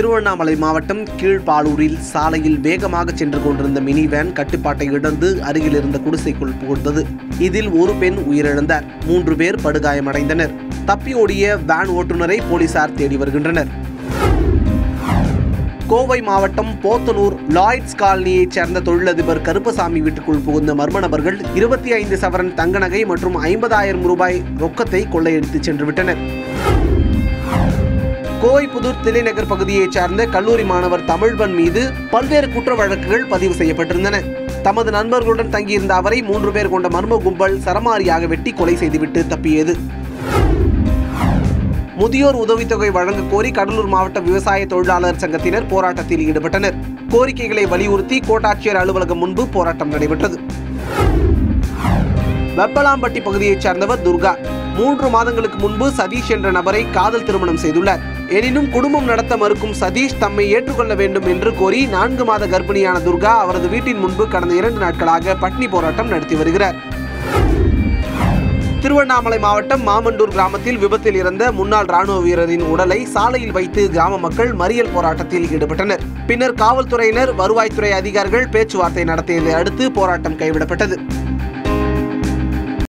திருவண்ணாமலை மாவட்டம் கீழ்பாலூரில் சாலையில் வேகமாக சென்று கொண்டிருந்த மினி வேன் கட்டுப்பாட்டை இழந்து அருகில் இருந்த குடிசைக்குள் புகுந்தது. இதில் ஒரு பெண் உயிரிழந்தார், 3 பேர் படுகாயமடைந்தனர். தப்பி ஓடிய வேன் ஓட்டுநரை போலீசார் தேடி வருகின்றனர். கோவை மாவட்டம் போத்தனூர் லாய்ட்ஸ் காலனியைச் சேர்ந்த தொழிலதிபர் கருப்பசாமி வீட்டுக்குள் புகுந்த மர்ம நபர்கள் 25 சவரன் தங்க நகை மற்றும் 50,000 ரூபாய் ரொக்கத்தை கொள்ளையடித்து சென்று விட்டனர். கோவை புதூர் திலைநகர் பகுதியைச் சார்ந்த கல்லூரி மாணவர் தமிழ்வன் மீது பல்வேறு குற்ற வழக்குகள் பதிவு செய்யப்பட்டிருந்தன. தமது நண்பர்களுடன் தங்கியிருந்த அவரை 3 பேர் கொண்ட மர்ம கும்பல் சரமாரியாக வெட்டி கொலை செய்துவிட்டு தப்பியது. முதியோர் உதவித்தொகை வழங்க கோரி கடலூர் மாவட்ட விவசாய தொழிலாளர் சங்கத்தினர் போராட்டத்தில் ஈடுபட்டனர். கோரிக்கைகளை வலியுறுத்தி கோட்டாட்சியர் அலுவலகம் முன்பு போராட்டம் நடைபெற்றது. வெப்பலாம்பட்டி பகுதியைச் சேர்ந்தவர் துர்கா 3 மாதங்களுக்கு முன்பு சதீஷ் என்ற நபரை காதல் திருமணம் செய்துள்ளார். எனினும் குடும்பம் நடத்த மறுக்கும் சதீஷ் தம்மை ஏற்றுக்கொள்ள வேண்டும் என்று கோரி 4 மாத கர்ப்பிணியான துர்கா அவரது வீட்டின் முன்பு கடந்த 2 நாட்களாக பட்டினி போராட்டம் நடத்தி வருகிறார். திருவண்ணாமலை மாவட்டம் மாமண்டூர் கிராமத்தில் விபத்தில் இறந்த முன்னாள் ராணுவ வீரரின் உடலை சாலையில் வைத்து கிராம மக்கள் மறியல் போராட்டத்தில் ஈடுபட்டனர். பின்னர் காவல்துறையினர், வருவாய்த்துறை அதிகாரிகள் பேச்சுவார்த்தை நடத்தியதை அடுத்து போராட்டம் கைவிடப்பட்டது.